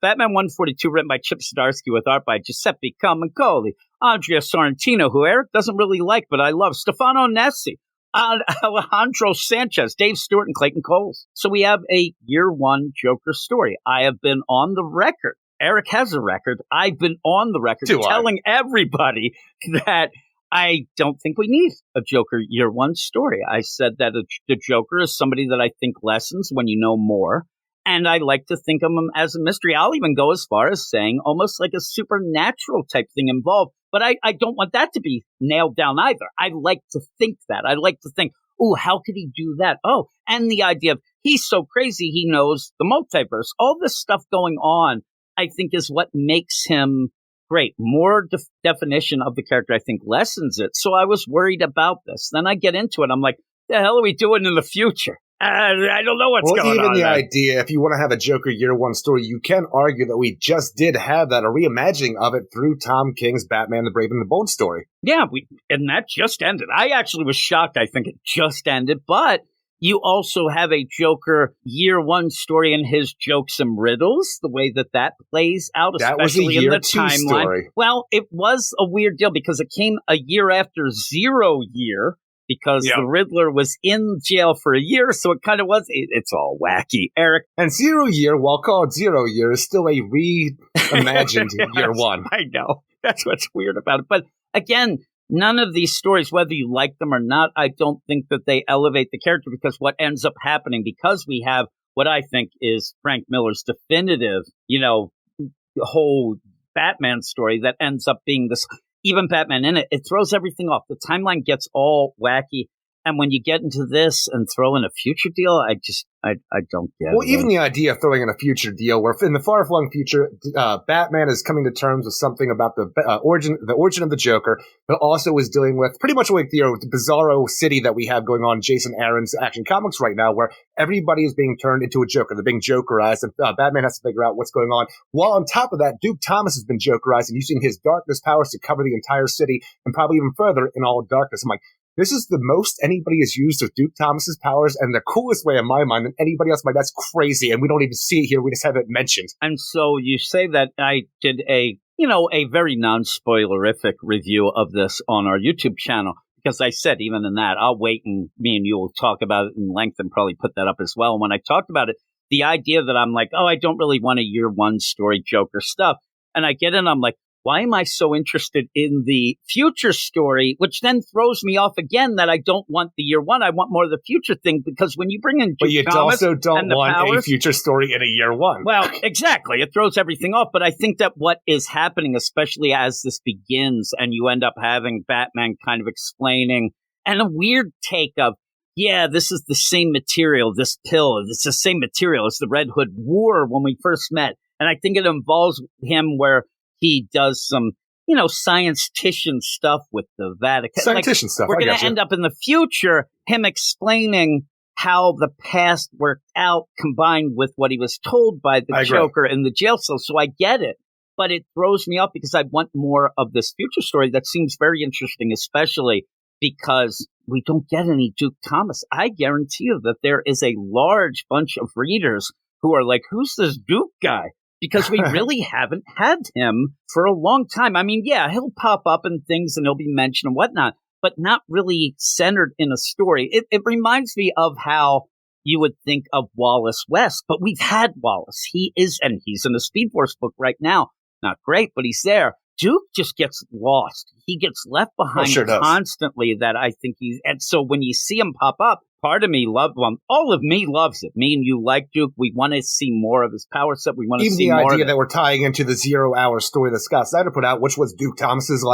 Batman 142, written by Chip Zdarsky with art by Giuseppe Camuncoli, Andrea Sorrentino, who Eric doesn't really like, but I love, Stefano Nessi, Alejandro Sanchez, Dave Stewart, and Clayton Coles. So we have a year one Joker story. I have been on the record. Eric has a record. I've been on the record telling everybody that I don't think we need a Joker year one story. I said that the Joker is somebody that I think lessens when you know more. And I like to think of him as a mystery. I'll even go as far as saying almost like a supernatural type thing involved. But I don't want that to be nailed down either. I like to think that. I like to think, oh, how could he do that? Oh, and the idea of he's so crazy he knows the multiverse. All this stuff going on, I think, is what makes him great. More definition of the character, I think, lessens it. So I was worried about this. Then I get into it. I'm like, the hell are we doing in the future? I don't know what's going on. Well, even the idea, if you want to have a Joker year one story, you can argue that we just did have that, a reimagining of it through Tom King's Batman the Brave and the Bold story. Yeah, and that just ended. I actually was shocked. I think it just ended, but you also have a Joker year one story and his jokes and riddles, the way that plays out, especially in the timeline. Story. Well, it was a weird deal because it came a year after 0 year. Because the Riddler was in jail for a year, so it kind of was. It's all wacky, Eric. And 0 year, while called 0 year, is still a reimagined year one. I know. That's what's weird about it. But again, none of these stories, whether you like them or not, I don't think that they elevate the character, because what ends up happening, because we have what I think is Frank Miller's definitive, whole Batman story that ends up being this. Even Batman in it throws everything off. The timeline gets all wacky. And when you get into this and throw in a future deal, I don't get it. Well, even the idea of throwing in a future deal, where in the far-flung future, Batman is coming to terms with something about the origin of the Joker, but also is dealing with pretty much like the bizarro city that we have going on in Jason Aaron's Action Comics right now, where everybody is being turned into a Joker. They're being Jokerized, and Batman has to figure out what's going on. While on top of that, Duke Thomas has been Jokerized and using his darkness powers to cover the entire city, and probably even further in all darkness. I'm like, this is the most anybody has used of Duke Thomas's powers, and the coolest way in my mind than anybody else. That's crazy, and we don't even see it here. We just have it mentioned. And so you say that I did a very non-spoilerific review of this on our YouTube channel, because I said even in that, I'll wait and me and you will talk about it in length and probably put that up as well. And when I talked about it, the idea that I'm like, I don't really want a year one story Joker stuff. And I get in, I'm like, why am I so interested in the future story, which then throws me off again that I don't want the year one. I want more of the future thing, because when you bring in But you Thomas also don't want powers, a future story in a year one. Well, exactly. It throws everything off. But I think that what is happening, especially as this begins and you end up having Batman kind of explaining, and a weird take of, this is the same material, this pill, it's the same material as the Red Hood wore when we first met. And I think it involves him where he does some, science-tician stuff with the Vatican. Science-tician stuff. We're going to end up in the future, him explaining how the past worked out combined with what he was told by the Joker in the jail cell. So I get it. But it throws me off because I want more of this future story that seems very interesting, especially because we don't get any Duke Thomas. I guarantee you that there is a large bunch of readers who are like, who's this Duke guy? Because we really haven't had him for a long time. I mean, he'll pop up in things and he'll be mentioned and whatnot, but not really centered in a story. It reminds me of how you would think of Wallace West, but we've had Wallace. He's in a Speed Force book right now. Not great, but he's there. Duke just gets lost. He gets left behind constantly. That I think and so when you see him pop up, part of me loved him. All of me loves it. Me and you like Duke. We want to see more of his power set. We want to see more of it. Even the idea that we're tying into the 0 hour story that Scott Snyder put out, which was Duke Thomas's,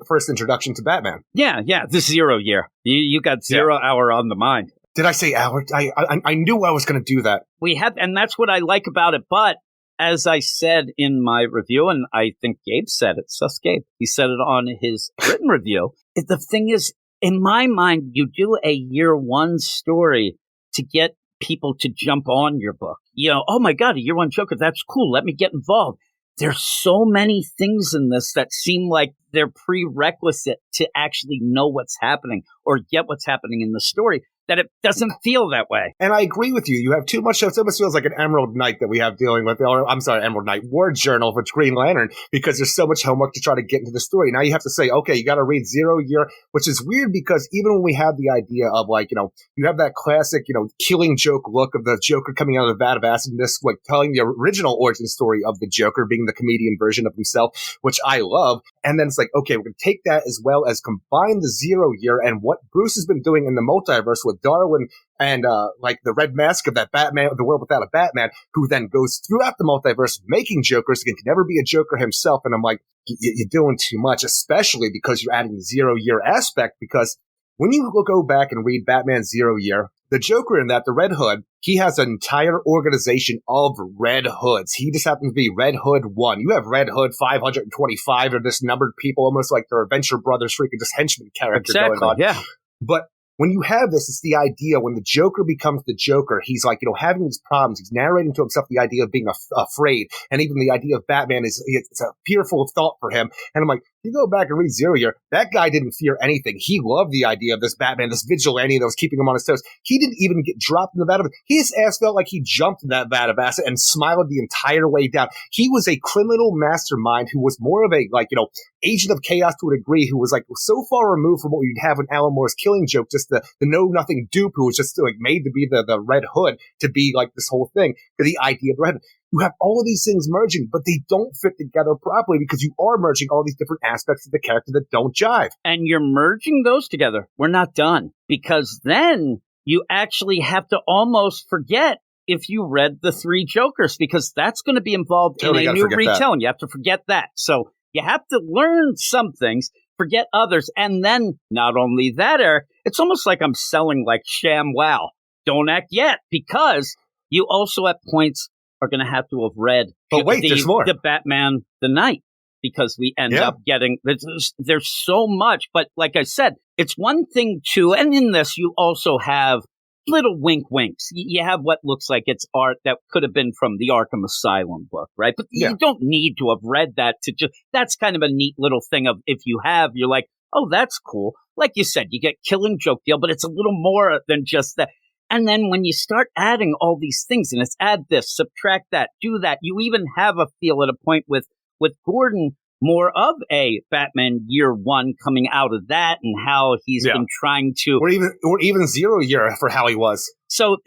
first introduction to Batman. Yeah, the 0 year. You got 0 hour on the mind. Did I say hour? I knew I was going to do that. We have, and that's what I like about it. But as I said in my review, and I think Gabe said it, Sus Gabe, he said it on his written review. The thing is, in my mind, you do a year one story to get people to jump on your book. Oh my God, a year one Joker, that's cool. Let me get involved. There's so many things in this that seem like they're prerequisite to actually know what's happening or get what's happening in the story, that it doesn't feel that way. And I agree with you. You have too much. It almost feels like an Emerald Knight that we have dealing with, or I'm sorry, Emerald Knight War Journal for Green Lantern, because there's so much homework to try to get into the story. Now you have to say, okay, you got to read 0 Year, which is weird because even when we have the idea of like, you have that classic, Killing Joke look of the Joker coming out of the vat of acid, and this like telling the original origin story of the Joker being the comedian version of himself, which I love. And then it's like, okay, we're going to take that as well as combine the 0 Year and what Bruce has been doing in the multiverse with Darwin and like the Red Mask of that Batman, the world without a Batman, who then goes throughout the multiverse making Jokers and can never be a Joker himself. And I'm like, you're doing too much, especially because you're adding the 0 Year aspect. Because when you go back and read Batman 0 Year, the Joker in that, the Red Hood, he has an entire organization of Red Hoods. He just happens to be Red Hood 1. You have Red Hood 525 of this numbered people, almost like their Adventure Brothers freaking just henchman character going on. Yeah. But when you have this, it's the idea when the Joker becomes the Joker, he's like, having these problems. He's narrating to himself the idea of being afraid. And even the idea of Batman it's a fearful thought for him. And I'm like, you go back and read 0 Year, that guy didn't fear anything. He loved the idea of this Batman, this vigilante that was keeping him on his toes. He didn't even get dropped in the vat of it. His ass felt like he jumped in that vat of acid and smiled the entire way down. He was a criminal mastermind who was more of a, agent of chaos to a degree, who was like so far removed from what you'd have in Alan Moore's Killing Joke, just the know-nothing dupe who was just like made to be the Red Hood, to be like this whole thing, the idea of the Red Hood. You have all of these things merging, but they don't fit together properly because you are merging all these different aspects of the character that don't jive. And you're merging those together. We're not done, because then you actually have to almost forget if you read the 3 Jokers, because that's going to be involved in a new retelling. You have to forget that. So you have to learn some things, forget others. And then not only that, Eric, it's almost like I'm selling like sham wow. Don't act yet, because you also at points are going to have to have read there's more. The Batman the Night, because we end up getting, there's so much. But like I said, it's one thing to, and in this you also have little wink winks. You have what looks like it's art that could have been from the Arkham Asylum book, right? But you don't need to have read that to just, that's kind of a neat little thing of, if you have, you're like, oh, that's cool. Like you said, you get Killing Joke deal, but it's a little more than just that. And then when you start adding all these things, and it's add this, subtract that, do that, you even have a feel at a point with Gordon more of a Batman Year One coming out of that, and how he's been trying to, or even 0 Year for how he was. So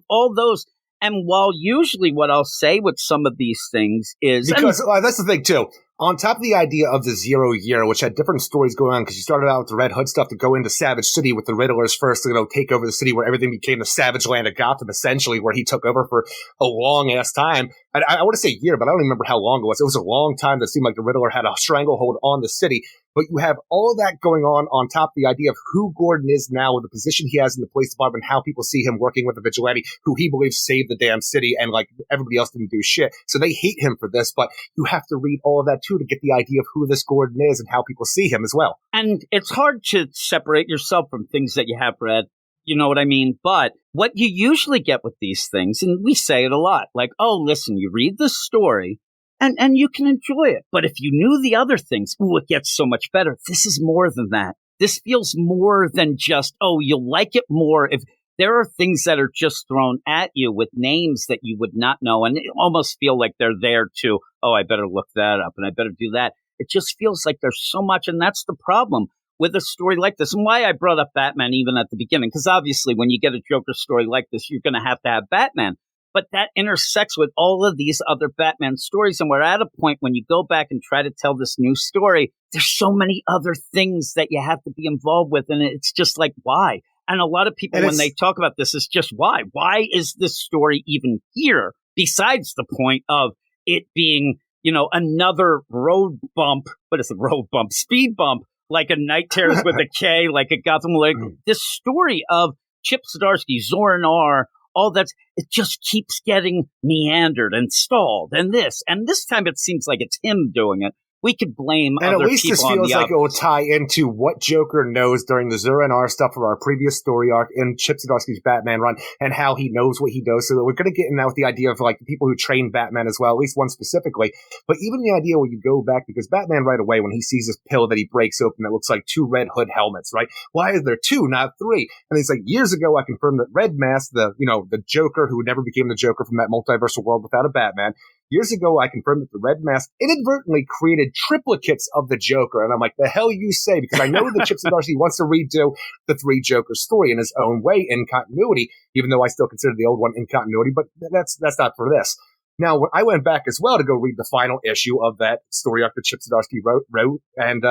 all those. And while usually what I'll say with some of these things is, because that's the thing too. On top of the idea of the 0 Year, which had different stories going on, because you started out with the Red Hood stuff to go into Savage City with the Riddlers first to take over the city, where everything became the Savage Land of Gotham, essentially, where he took over for a long-ass time. I want to say year, but I don't remember how long it was. It was a long time that seemed like the Riddler had a stranglehold on the city. But you have all of that going on top of the idea of who Gordon is now, with the position he has in the police department, how people see him working with the vigilante, who he believes saved the damn city, and like everybody else didn't do shit. So they hate him for this, but you have to read all of that too to get the idea of who this Gordon is and how people see him as well. And it's hard to separate yourself from things that you have read. You know what I mean? But what you usually get with these things, and we say it a lot, like, oh, listen, you read the story, and you can enjoy it. But if you knew the other things, ooh, it gets so much better. This is more than that. This feels more than just, oh, you'll like it more if there are things that are just thrown at you with names that you would not know, and almost feel like they're there to, oh, I better look that up and I better do that. It just feels like there's so much, and that's the problem with a story like this, and why I brought up Batman even at the beginning, because obviously when you get a Joker story like this, you're going to have Batman. But that intersects with all of these other Batman stories, and we're at a point when you go back and try to tell this new story, there's so many other things that you have to be involved with, and it's just like, why? And a lot of people, when they talk about this, is just why? Why is this story even here? Besides the point of it being, another road bump. What is the road bump? Speed bump, like a Night Terrors with a K, like a Gotham. Like this story of Chip Zdarsky, Zoran R., all that, it just keeps getting meandered and stalled, and this time it seems like it's him doing it. we could blame and other at least people this on feels the like it will tie into what Joker knows during the Zura and R stuff of our previous story arc in Chip Zdarsky's Batman run, and how he knows what he does. So that we're going to get in now with the idea of like the people who train Batman as well, at least one specifically. But even the idea where you go back, because Batman right away when he sees this pill that he breaks open that looks like 2 Red Hood helmets, right? Why is there 2, not 3? And he's like, years ago I confirmed that Red Mask, the Joker who never became the Joker from that multiversal world without a Batman. Years ago, I confirmed that the Red Mask inadvertently created triplicates of the Joker. And I'm like, the hell you say? Because I know that Chip Zdarsky wants to redo the 3 Joker story in his own way, in continuity, even though I still consider the old one in continuity. But that's not for this. Now, I went back as well to go read the final issue of that story arc that Chip Zdarsky wrote. And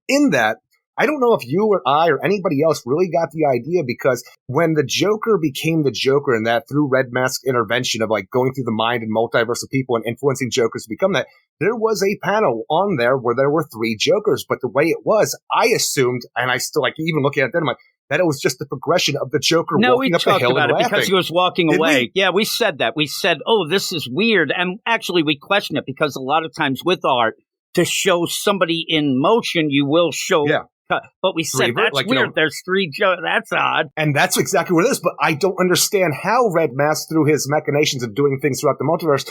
in that, I don't know if you or I or anybody else really got the idea, because when the Joker became the Joker, and that through Red Mask's intervention of like going through the mind and multiverse of people and influencing Jokers to become that, there was a panel on there where there were 3 Jokers. But the way it was, I assumed, and I still like even looking at it then, I'm like, that it was just the progression of the Joker walking up the hill and laughing. No, we talked about it because he was walking away. Yeah, we said that. We said, oh, this is weird. And actually, we question it because a lot of times with art, to show somebody in motion, you will show... Yeah. But we said, that's like, weird. There's 3 Jokers. That's odd. And that's exactly what it is. But I don't understand how Red Mask, through his machinations of doing things throughout the multiverse,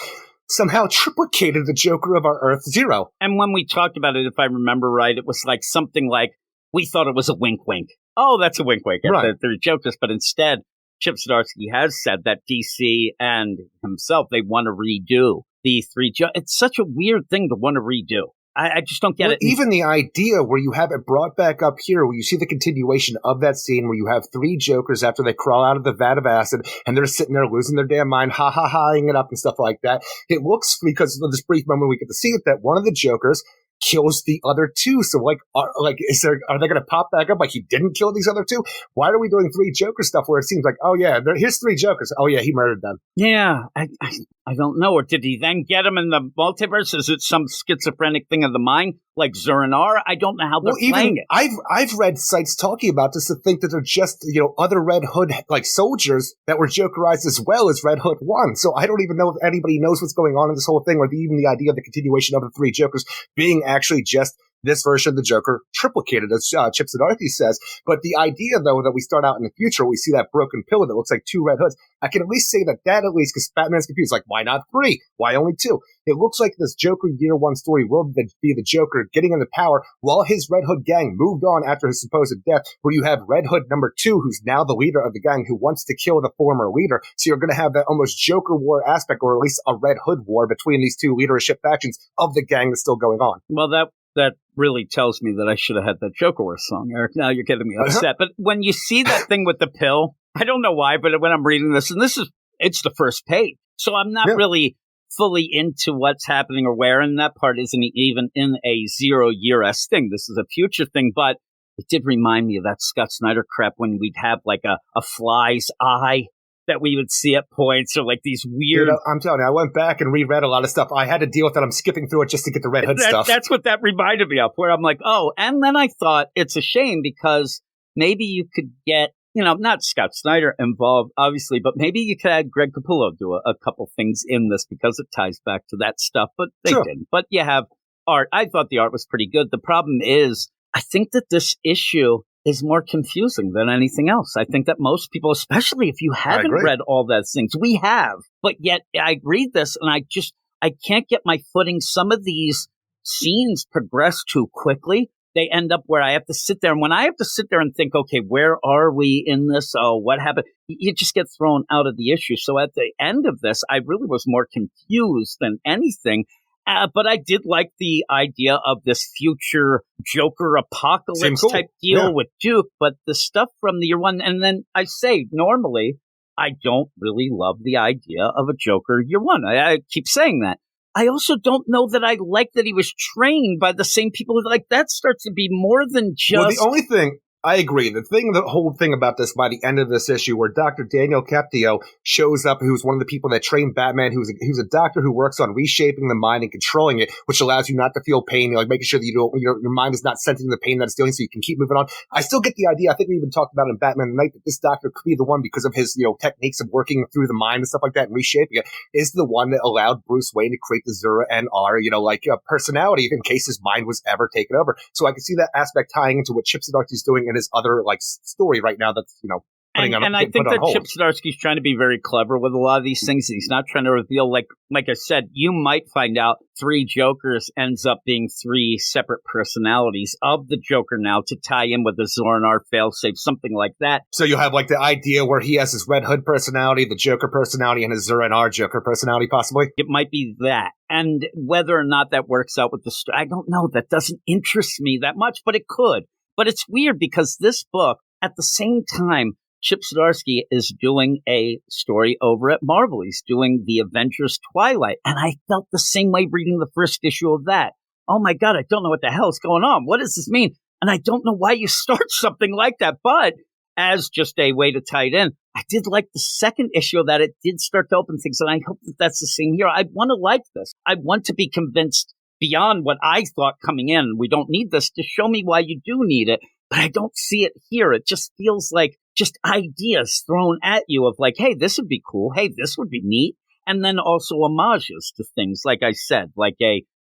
somehow triplicated the Joker of our Earth Zero. And when we talked about it, if I remember right, it was like something like, we thought it was a wink-wink. Oh, that's a wink-wink. Right. They're Jokers. But instead, Chip Zdarsky has said that DC and himself, they want to redo the 3 Jokers. It's such a weird thing to want to redo. I just don't get it. Even the idea where you have it brought back up here, where you see the continuation of that scene where you have 3 Jokers after they crawl out of the vat of acid and they're sitting there losing their damn mind, ha-ha-haing it up and stuff like that. It looks, because of this brief moment we get to see it, that one of the Jokers kills the other 2. So are they going to pop back up like he didn't kill these other 2? Why are we doing 3 Joker stuff where it seems like, oh yeah, here's 3 Jokers. Oh yeah, he murdered them. Yeah, I don't know. Or did he then get him in the multiverse? Is it some schizophrenic thing of the mind like Zur-En-Arrh? I don't know how they're playing it. I've read sites talking about this to think that they're just, other Red Hood like soldiers that were Jokerized as well as Red Hood 1. So I don't even know if anybody knows what's going on in this whole thing, or even the idea of the continuation of the 3 Jokers being actually just this version of the Joker triplicated, as Chip Zdarsky says. But the idea, though, that we start out in the future, we see that broken pillar that looks like 2 Red Hoods. I can at least say that at least, because Batman's confused, like, why not 3? Why only 2? It looks like this Joker Year 1 story will be the Joker getting into power while his Red Hood gang moved on after his supposed death, where you have Red Hood number 2, who's now the leader of the gang, who wants to kill the former leader. So you're going to have that almost Joker war aspect, or at least a Red Hood war between these 2 leadership factions of the gang that's still going on. Well, that really tells me that I should have had that Joker War song, Eric. Now you're getting me upset. But when you see that thing with the pill, I don't know why, but when I'm reading this, and it's the first page. So I'm not really fully into what's happening or where, and that part isn't even in a 0-year-esque thing. This is a future thing, but it did remind me of that Scott Snyder crap when we'd have like a fly's eye that we would see at points, or like these weird... Dude, I'm telling you, I went back and reread a lot of stuff. I had to deal with that. I'm skipping through it just to get the Red Hood stuff. That's what that reminded me of, where I'm like, oh, and then I thought it's a shame because maybe you could get, not Scott Snyder involved, obviously, but maybe you could have Greg Capullo do a couple things in this because it ties back to that stuff, but they didn't. But you have art. I thought the art was pretty good. The problem is, I think that this issue is more confusing than anything else. I think that most people, especially if you haven't read all those things, we have, but yet I read this and I can't get my footing. Some of these scenes progress too quickly. They end up where I have to sit there. And when I have to sit there and think, okay, where are we in this? Oh, what happened? You just get thrown out of the issue. So at the end of this, I really was more confused than anything. But I did like the idea of this future Joker apocalypse type deal with Duke. But the stuff from the year 1, and then I say, normally, I don't really love the idea of a Joker year 1. I keep saying that. I also don't know that I like that he was trained by the same people. Like, that starts to be more than just... Well, the only thing I agree. The whole thing about this by the end of this issue, where Dr. Daniel Captio shows up, who's one of the people that trained Batman, who's a doctor who works on reshaping the mind and controlling it, which allows you not to feel pain, like making sure that your mind is not sensing the pain that it's doing, so you can keep moving on. I still get the idea. I think we even talked about in Batman Night that this doctor could be the one because of his techniques of working through the mind and stuff like that and reshaping it, is the one that allowed Bruce Wayne to create the Zero-NR, personality in case his mind was ever taken over. So I can see that aspect tying into what Chip Zdarsky's doing in his other story right now that's putting on. And I think that Chip Zdarsky's trying to be very clever with a lot of these things. He's not trying to reveal, like I said, you might find out 3 Jokers ends up being 3 separate personalities of the Joker now to tie in with the Zora-NR failsafe, something like that. So you have the idea where he has his Red Hood personality, the Joker personality, and his Zora-NR Joker personality, possibly. It might be that. And whether or not that works out with the story, I don't know. That doesn't interest me that much, but it could. But it's weird because this book, at the same time, Chip Zdarsky is doing a story over at Marvel. He's doing the Avengers Twilight. And I felt the same way reading the first issue of that. Oh my God, I don't know what the hell is going on. What does this mean? And I don't know why you start something like that. But as just a way to tie it in, I did like the second issue of that. It did start to open things. And I hope that that's the same here. I want to like this. I want to be convinced beyond what I thought coming in. We don't need this to show me why you do need it. But I don't see it here. It just feels like just ideas thrown at you of hey, this would be cool. Hey, this would be neat. And then also homages to things, like I said,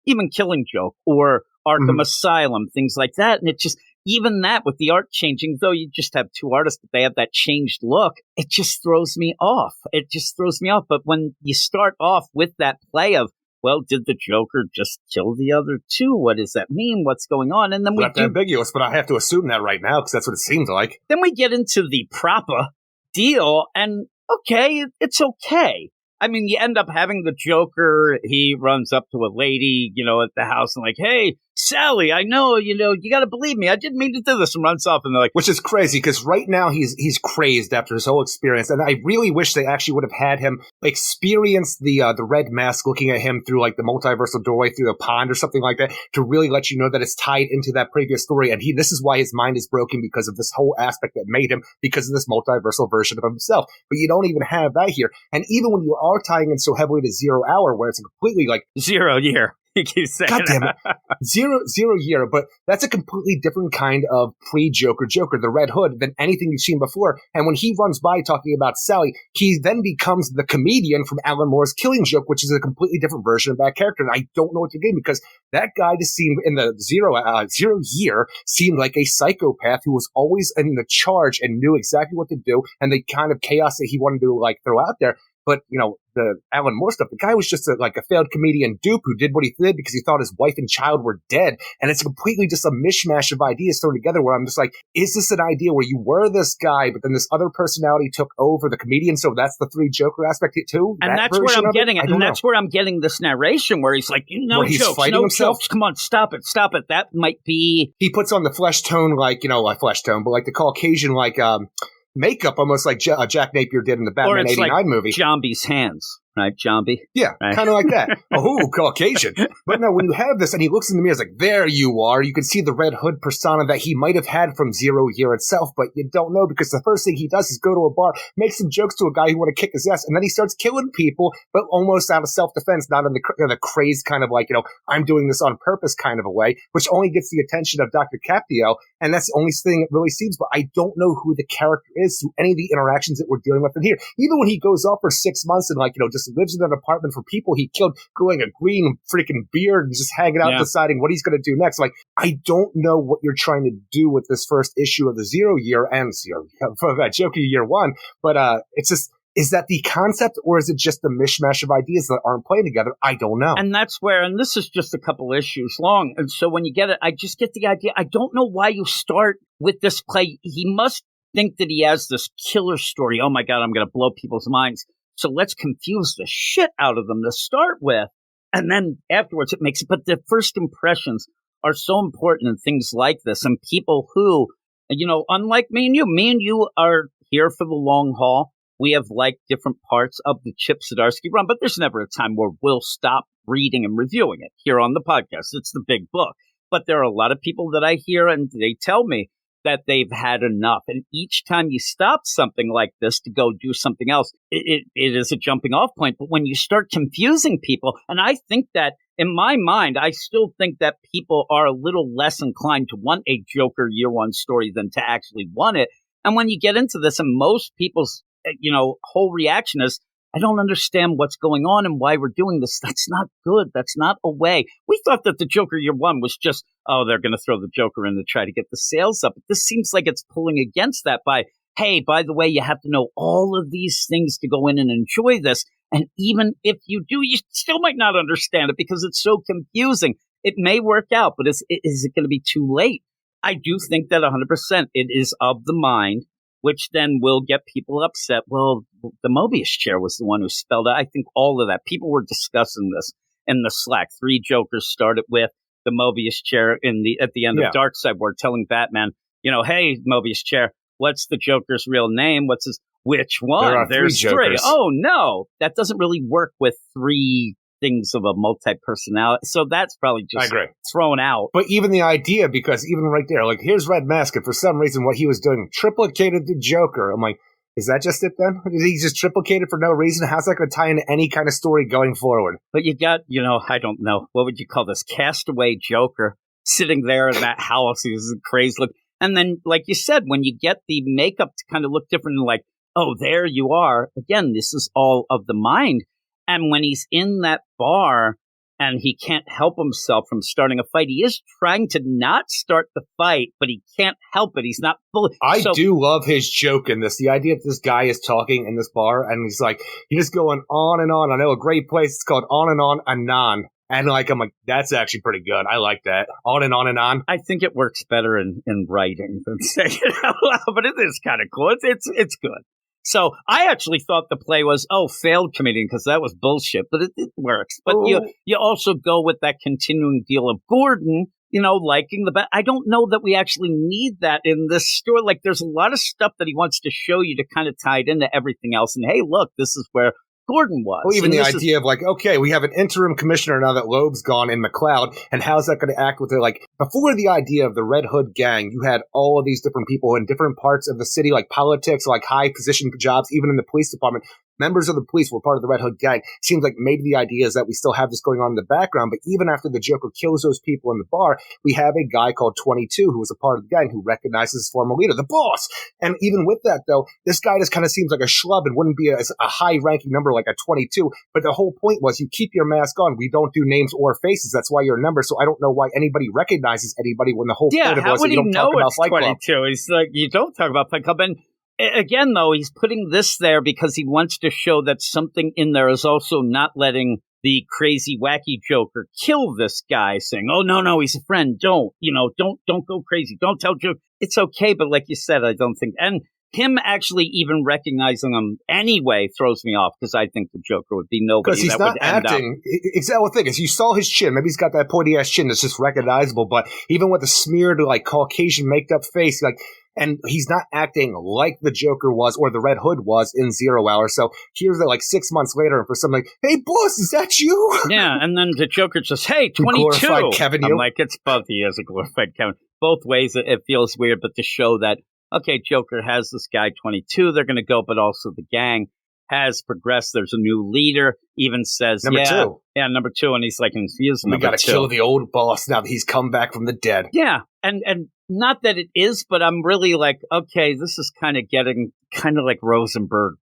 even Killing Joke or Arkham Asylum, things like that. And it just, even that with the art changing, though you just have 2 artists, but they have that changed look, it just throws me off. But when you start off with that play of, well, did the Joker just kill the other 2? What does that mean? What's going on? And then Not ambiguous, but I have to assume that right now because that's what it seems like. Then we get into the proper deal, and okay, it's okay. I mean, you end up having the Joker. He runs up to a lady, at the house and hey, Sally, I know, you got to believe me. I didn't mean to do this, and runs off. And they're which is crazy because right now he's crazed after his whole experience. And I really wish they actually would have had him experience the red mask looking at him through the multiversal doorway through the pond or something like that to really let you know that it's tied into that previous story. And this is why his mind is broken because of this whole aspect that made him because of this multiversal version of himself. But you don't even have that here. And even when you are tying in so heavily to 0 Hour, where it's completely 0 year. You keep saying God damn it. Zero year, but that's a completely different kind of pre-Joker Joker, the Red Hood, than anything you've seen before. And when he runs by talking about Sally, he then becomes the comedian from Alan Moore's Killing Joke, which is a completely different version of that character. And I don't know what to do because that guy just seemed in the zero year seemed like a psychopath who was always in the charge and knew exactly what to do and the kind of chaos that he wanted to throw out there. But, the Alan Moore stuff, the guy was just a failed comedian dupe who did what he did because he thought his wife and child were dead. And it's completely just a mishmash of ideas thrown together where I'm just is this an idea where you were this guy, but then this other personality took over the comedian? So that's the 3 Joker aspect too? And that's where I'm getting it. And that's where I'm getting this narration where he's no jokes. Come on, stop it. That might be. He puts on the flesh tone, flesh tone, but the Caucasian, makeup, almost like Jack Napier did in the Batman 89 movie. Jambi's hands, right? Jambi? Yeah, right? Kind of like that. Oh, Caucasian. But no, when you have this and he looks in the mirror, it's there you are. You can see the Red Hood persona that he might have had from 0 Year itself, but you don't know because the first thing he does is go to a bar, make some jokes to a guy who want to kick his ass, and then he starts killing people, but almost out of self-defense, not in the crazed kind of I'm doing this on purpose kind of a way, which only gets the attention of Dr. Captio, and that's the only thing it really seems, but I don't know who the character is through any of the interactions that we're dealing with in here. Even when he goes off for 6 months and just lives in an apartment for people he killed, growing a green freaking beard and just hanging out, deciding what he's going to do next. I don't know what you're trying to do with this first issue of the 0 Year and Joker Year 1, but it's just, is that the concept or is it just the mishmash of ideas that aren't playing together? I don't know. And that's where, and this is just a couple issues long, and so when you get it, I just get the idea. I don't know why you start with this play. He must think that he has this killer story. Oh my God, I'm going to blow people's minds. So let's confuse the shit out of them to start with. And then afterwards it makes it. But the first impressions are so important in things like this. And people who, unlike me and you are here for the long haul. We have different parts of the Chip Zdarsky run, but there's never a time where we'll stop reading and reviewing it here on the podcast. It's the big book. But there are a lot of people that I hear and they tell me, that they've had enough. And each time you stop something like this to go do something else, it is a jumping off point. But when you start confusing people, and I think that in my mind, I still think that people are a little less inclined to want a Joker year one story than to actually want it. And when you get into this, and most people's, whole reaction is, I don't understand what's going on and why we're doing this. That's not good. That's not a way. We thought that the Joker year one was just, they're going to throw the Joker in to try to get the sales up. But this seems like it's pulling against that by, hey, by the way, you have to know all of these things to go in and enjoy this. And even if you do, you still might not understand it because it's so confusing. It may work out, but is it going to be too late? I do think that 100% it is of the mind, which then will get people upset. Well, the Mobius chair was the one who spelled it. I think all of that. People were discussing this in the Slack. 3 Jokers started with the Mobius chair at the end of Darkseid War, telling Batman, hey, Mobius chair, what's the Joker's real name? Which one? There's 3. Oh, no, that doesn't really work with 3 things of a multi-personality. So that's probably just thrown out. But even the idea, because even right there, like, here's Red Mask, and for some reason what he was doing triplicated the Joker. I'm like, is that just it then? Did he just triplicate it for no reason? How's that going to tie into any kind of story going forward? But you got, I don't know, what would you call this? Castaway Joker sitting there in that house. He's crazy look. And then, like you said, when you get the makeup to kind of look different, like, oh, there you are. Again, this is all of the mind. And when he's in that bar and he can't help himself from starting a fight, he is trying to not start the fight, but he can't help it. He's not fully. I do love his joke in this. The idea that this guy is talking in this bar and he's like, you're just going on and on. I know a great place. It's called On and On Anon. And I'm like, that's actually pretty good. I like that. On and on and on. I think it works better in writing than saying it out loud, but it is kind of cool. It's good. So I actually thought the play was, failed comedian, because that was bullshit, but it works. But you also go with that continuing deal of Gordon, liking the I don't know that we actually need that in this story. Like, there's a lot of stuff that he wants to show you to kind of tie it into everything else. And hey, look, this is where Gordon was. Well, even the idea of like, okay, we have an interim commissioner now that Loeb's gone in McLeod, and how's that going to act with it? Like, before the idea of the Red Hood gang, you had all of these different people in different parts of the city, like politics, like high position jobs, even in the police department. Members of the police were part of the Red Hood gang. Seems like maybe the idea is that we still have this going on in the background, but even after the Joker kills those people in the bar, we have a guy called 22 who was a part of the gang who recognizes his former leader, the boss. And even with that, though, this guy just kind of seems like a schlub and wouldn't be a high-ranking number like a 22. But the whole point was you keep your mask on. We don't do names or faces. That's why you're a number. So I don't know why anybody recognizes anybody when the whole point of it was that you don't talk about Fight Club. He's like, you don't talk about Fight Club. And again, though, he's putting this there because he wants to show that something in there is also not letting the crazy, wacky Joker kill this guy, saying, oh, no, he's a friend. Don't go crazy. Don't tell Joker. It's okay. But like you said, I don't think. And him actually even recognizing him anyway throws me off because I think the Joker would be nobody that would end up. Because he's not acting. It's that whole thing. Is you saw his chin. Maybe he's got that pointy-ass chin that's just recognizable. But even with a smeared, like, Caucasian made-up face, like, and he's not acting like the Joker was or the Red Hood was in 0 Hour. So here's it like 6 months later, and for something like, hey, boss, is that you? Yeah, and then the Joker just, hey, 22. Glorified Kevin, I'm like, it's both. He is a glorified Kevin. Both ways it feels weird, but to show that, okay, Joker has this guy 22, they're going to go, but also the gang has progressed. There's a new leader, even says, number 2. Yeah, number 2, and he's like confused. We got to kill the old boss now that he's come back from the dead. Yeah, and not that it is, but I'm really like, okay, this is kind of getting kind of like Rosenberg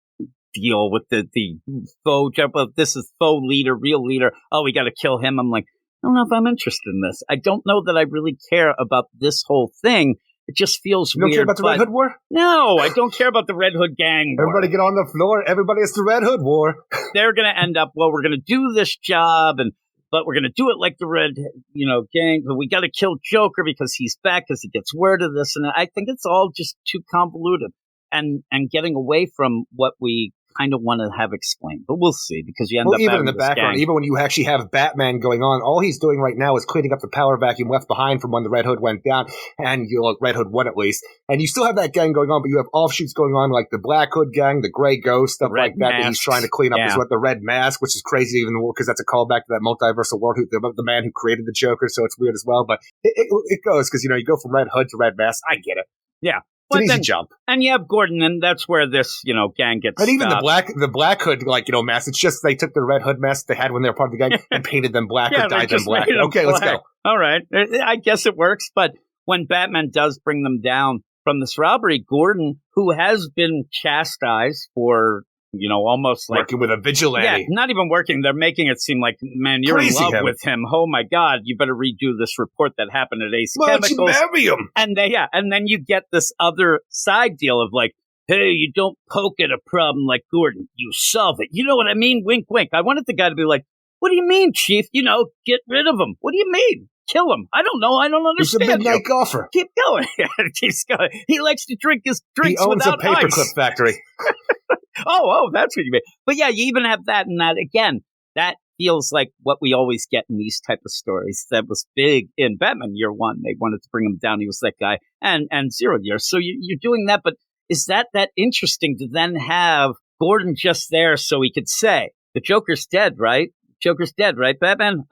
deal with the faux jump of this is faux leader, real leader. Oh, we got to kill him. I'm like, I don't know if I'm interested in this. I don't know that I really care about this whole thing. It just feels weird. You don't care about the Red Hood War? No, I don't care about the Red Hood gang war. Everybody get on the floor. Everybody, it's the Red Hood War. They're going to end up, well, we're going to do this job, but we're going to do it like the Red, gang. But we got to kill Joker because he's back, because he gets word of this. And I think it's all just too convoluted and getting away from what we kind of want to have explained. But we'll see, because you end up even in the background, even when you actually have Batman going on, all he's doing right now is cleaning up the power vacuum left behind from when the Red Hood went down, and Red Hood won at least. And you still have that gang going on, but you have offshoots going on like the Black Hood gang, the Grey Ghost, stuff like that he's trying to clean up as well. The Red Mask, which is crazy even because that's a callback to that multiversal world, the man who created the Joker, so it's weird as well. But it goes because, you go from Red Hood to Red Mask. I get it. Yeah. It's an easy then, jump. And you have Gordon, and that's where this, gang gets And even stopped. the black hood, mask, it's just they took the red hood mask they had when they were part of the gang and painted them black or dyed them black. Okay, let's go. All right. I guess it works. But when Batman does bring them down from this robbery, Gordon, who has been chastised for, almost like working with a vigilante. Yeah, not even working. They're making it seem like, man, you're in love with him. Oh my God, you better redo this report that happened at Ace Chemicals. Why don't you marry him? And then you get this other side deal of like, hey, you don't poke at a problem like Gordon, you solve it. You know what I mean? Wink, wink. I wanted the guy to be like, what do you mean, Chief? Get rid of him. What do you mean? Kill him. I don't know. I don't understand. It's a midnight golfer. Keep going. Keeps going. He likes to drink his drinks without ice. He owns a paperclip factory. Oh, that's what you mean. But yeah, you even have that, and that again, that feels like what we always get in these type of stories. That was big in Batman Year One. They wanted to bring him down. He was that guy, and 0 Year. So you're doing that, but is that interesting to then have Gordon just there so he could say the Joker's dead, right? Joker's dead, right, Batman?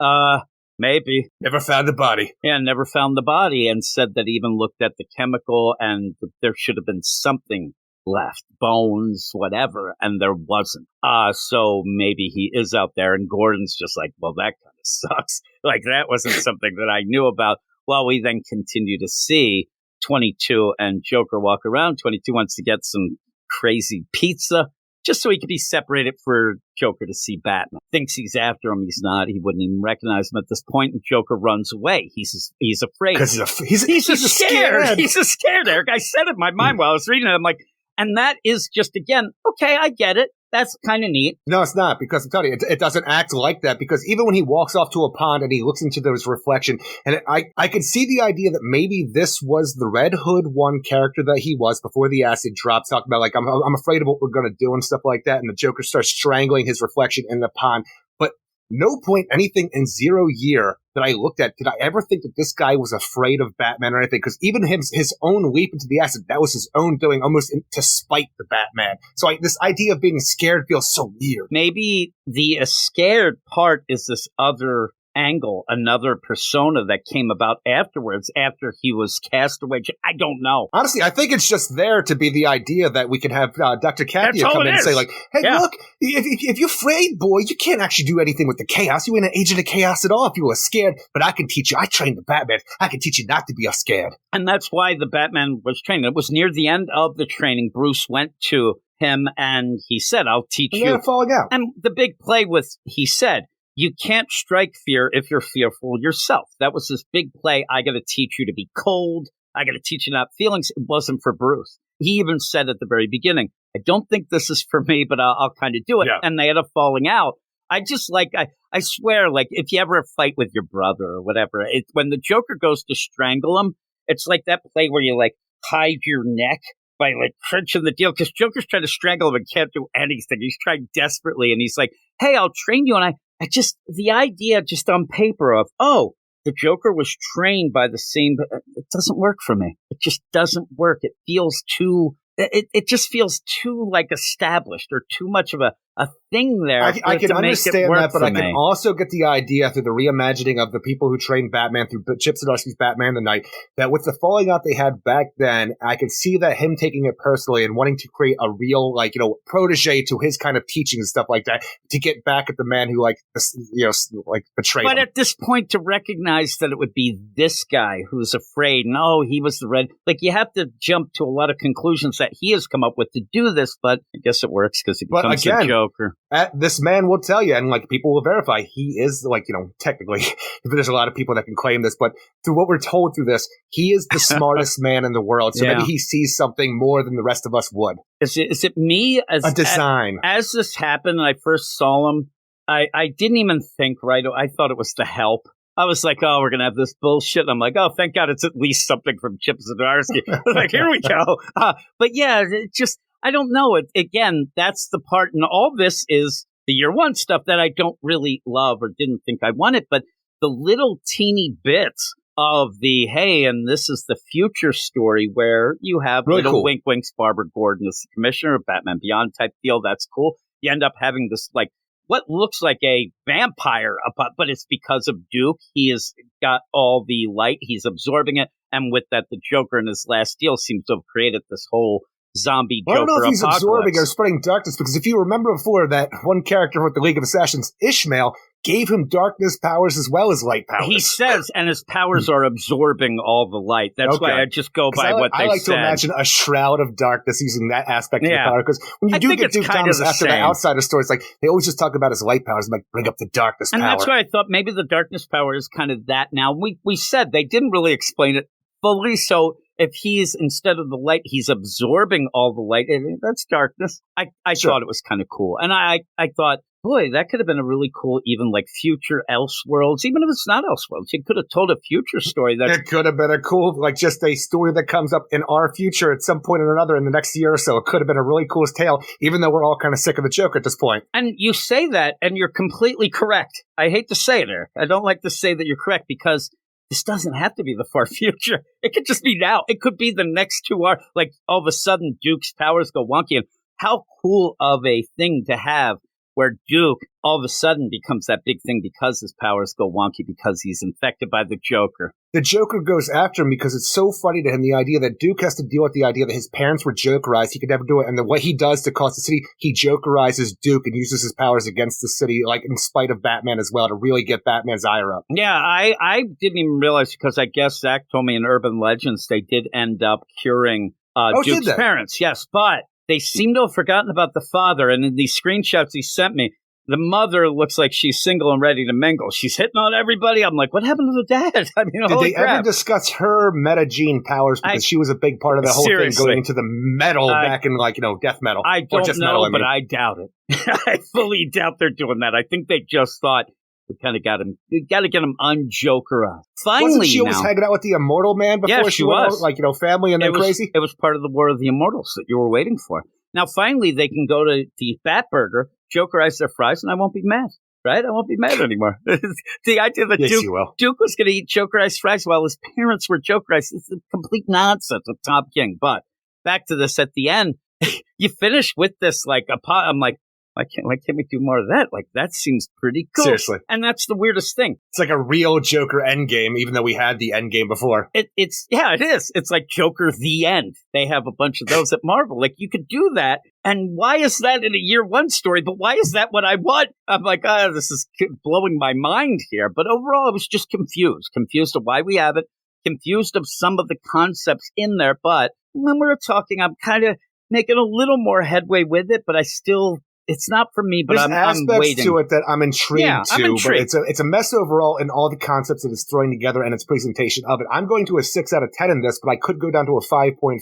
Maybe. Never found the body. Yeah, never found the body, and said that he even looked at the chemical and there should have been something left, bones, whatever, and there wasn't. So maybe he is out there, and Gordon's just like, well, that kind of sucks. Like, that wasn't something that I knew about. Well, we then continue to see 22 and Joker walk around. 22 wants to get some crazy pizza, just so he could be separated for Joker to see Batman. Thinks he's after him. He's not. He wouldn't even recognize him at this point, and Joker runs away. He's afraid. Because he's scared. He's scared, Eric. I said it in my mind while I was reading it. I'm like, and that is just, again, okay, I get it. That's kind of neat. No, it's not, because I'm telling you, it doesn't act like that, because even when he walks off to a pond and he looks into his reflection, and I could see the idea that maybe this was the Red Hood one character that he was before the acid drops, talking about, like, I'm afraid of what we're going to do and stuff like that, and the Joker starts strangling his reflection in the pond. But no point anything in 0 Year that I looked at did I ever think that this guy was afraid of Batman or anything, because even his own leap into the acid, that was his own doing, almost to spite the Batman. So this idea of being scared feels so weird. Maybe the scared part is this other angle, another persona that came about afterwards, after he was cast away. I don't know. Honestly, I think it's just there to be the idea that we can have Dr. Captio come in and say, like, hey, look, if you're afraid, boy, you can't actually do anything with the chaos. You ain't an agent of chaos at all if you were scared. But I can teach you. I trained the Batman. I can teach you not to be scared. And that's why the Batman was trained. It was near the end of the training. Bruce went to him and he said, I'll teach you. They're falling out. And the big play was, he said, you can't strike fear if you're fearful yourself. That was his big play. I got to teach you to be cold. I got to teach you not feelings. It wasn't for Bruce. He even said at the very beginning, I don't think this is for me, but I'll kind of do it. Yeah. And they had a falling out. I just I swear, like, if you ever fight with your brother or whatever, when the Joker goes to strangle him, it's like that play where you like hide your neck by like crunching the deal, because Joker's trying to strangle him and can't do anything. He's trying desperately, and he's like, hey, I'll train you. And I just, the idea just on paper of, oh, the Joker was trained by the same, it doesn't work for me. It just doesn't work. It feels too, it just feels too like established, or too much of a thing there. I can understand that, but I can also get the idea through the reimagining of the people who trained Batman through Chip Zdarsky's Batman the Night, that with the falling out they had back then, I could see that him taking it personally and wanting to create a real, like, protege to his kind of teaching and stuff like that, to get back at the man who, like, betrayed him. But at this point, to recognize that it would be this guy who's afraid, and he was the Red, like, you have to jump to a lot of conclusions that he has come up with to do this, but I guess it works because he becomes a Joker. This man will tell you, and like people will verify, he is, like, technically, there's a lot of people that can claim this, but through what we're told through this, he is the smartest man in the world. So maybe he sees something more than the rest of us would. Is it me? A design. As this happened and I first saw him, I didn't even think right. I thought it was the Help. I was like, oh, we're going to have this bullshit. And I'm like, oh, thank God it's at least something from Chip Zdarsky. Like, here we go. But yeah, it just, I don't know. Again, that's the part. And all this is the Year One stuff that I don't really love or didn't think I wanted. But the little teeny bits of the, hey, and this is the future story where you have really little wink winks, Barbara Gordon as the commissioner of Batman Beyond type deal. That's cool. You end up having this, like, what looks like a vampire, but it's because of Duke. He has got all the light. He's absorbing it. And with that, the Joker in his last deal seems to have created this whole zombie Joker I don't know if he's apocalypse. absorbing or spreading darkness, because if you remember before, that one character with the League of Assassins, Ishmael, gave him darkness powers as well as light powers. He says, and his powers are absorbing all the light. That's why I just go by what they said. I like to imagine a shroud of darkness using that aspect of the power, because when you do get Duke Thomas after the Outsider story, it's like they always just talk about his light powers and like bring up the darkness power. And that's why I thought maybe the darkness power is kind of that now. We said they didn't really explain it fully, so if he's, instead of the light, he's absorbing all the light, and that's darkness. I thought it was kind of cool. And I thought, boy, that could have been a really cool, even like future Elseworlds. Even if it's not Elseworlds, you could have told a future story. It could have been a cool, like just a story that comes up in our future at some point or another in the next year or so. It could have been a really cool tale, even though we're all kind of sick of the Joker at this point. And you say that, and you're completely correct. I hate to say it. I don't like to say that you're correct, because this doesn't have to be the far future. It could just be now. It could be the next 2 hours. Like, all of a sudden, Duke's powers go wonky. And how cool of a thing to have where Duke all of a sudden becomes that big thing because his powers go wonky because he's infected by the Joker. The Joker goes after him because it's so funny to him, the idea that Duke has to deal with the idea that his parents were Jokerized. He could never do it. And what he does to cost the city, he Jokerizes Duke and uses his powers against the city, like in spite of Batman as well, to really get Batman's ire up. Yeah, I didn't even realize, because I guess Zach told me in Urban Legends they did end up curing Duke's parents. Yes, but they seem to have forgotten about the father. And in these screenshots he sent me, the mother looks like she's single and ready to mingle. She's hitting on everybody. I'm like, what happened to the dad? I mean, did they ever discuss her metagene powers? Because she was a big part of the whole thing, going into the metal back in, like, death metal. I don't know, but I doubt it. I fully doubt they're doing that. I think they just thought, we kind of got him. We got to get him unjokerized. Finally, wasn't she always hanging out with the Immortal Man before she went out, like, family and then crazy? It was part of the War of the Immortals that you were waiting for. Now, finally, they can go to the Fatburger, Jokerize their fries, and I won't be mad. Right? I won't be mad anymore. The idea that Duke was going to eat Jokerized fries while his parents were Jokerized is complete nonsense with Tom King. But back to this at the end, you finish with this, like, I'm like, why can't we do more of that? Like, that seems pretty cool. Seriously. And that's the weirdest thing. It's like a real Joker endgame, even though we had the endgame before. It is. It's like Joker the End. They have a bunch of those at Marvel. Like, you could do that. And why is that in a year one story? But why is that what I want? I'm like, this is blowing my mind here. But overall, I was just confused. Confused of why we have it. Confused of some of the concepts in there. But when we were talking, I'm kind of making a little more headway with it. But I still... It's not for me, but I'm waiting. To it that I'm intrigued But it's a mess overall in all the concepts that it's throwing together and its presentation of it. I'm going to a 6 out of 10 in this, but I could go down to a 5.5.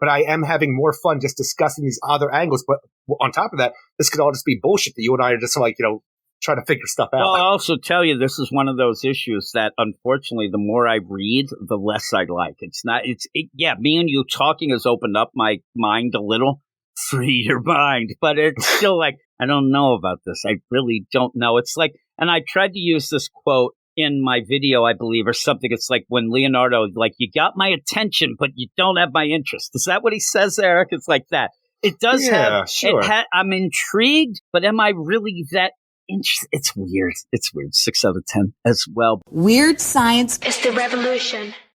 But I am having more fun just discussing these other angles. But on top of that, this could all just be bullshit that you and I are just like, trying to figure stuff out. Well, I'll also tell you, this is one of those issues that, unfortunately, the more I read, the less I like. Me and you talking has opened up my mind a little. Free your mind. But it's still like, I don't know about this. I really don't know. It's like, and I tried to use this quote in my video, I believe, or something. It's like when Leonardo, like, you got my attention, but you don't have my interest. Is that what he says, Eric? It's like that. It does have, sure. I'm intrigued, but am I really that interested? It's weird. 6 out of 10 as well. Weird science is the revolution.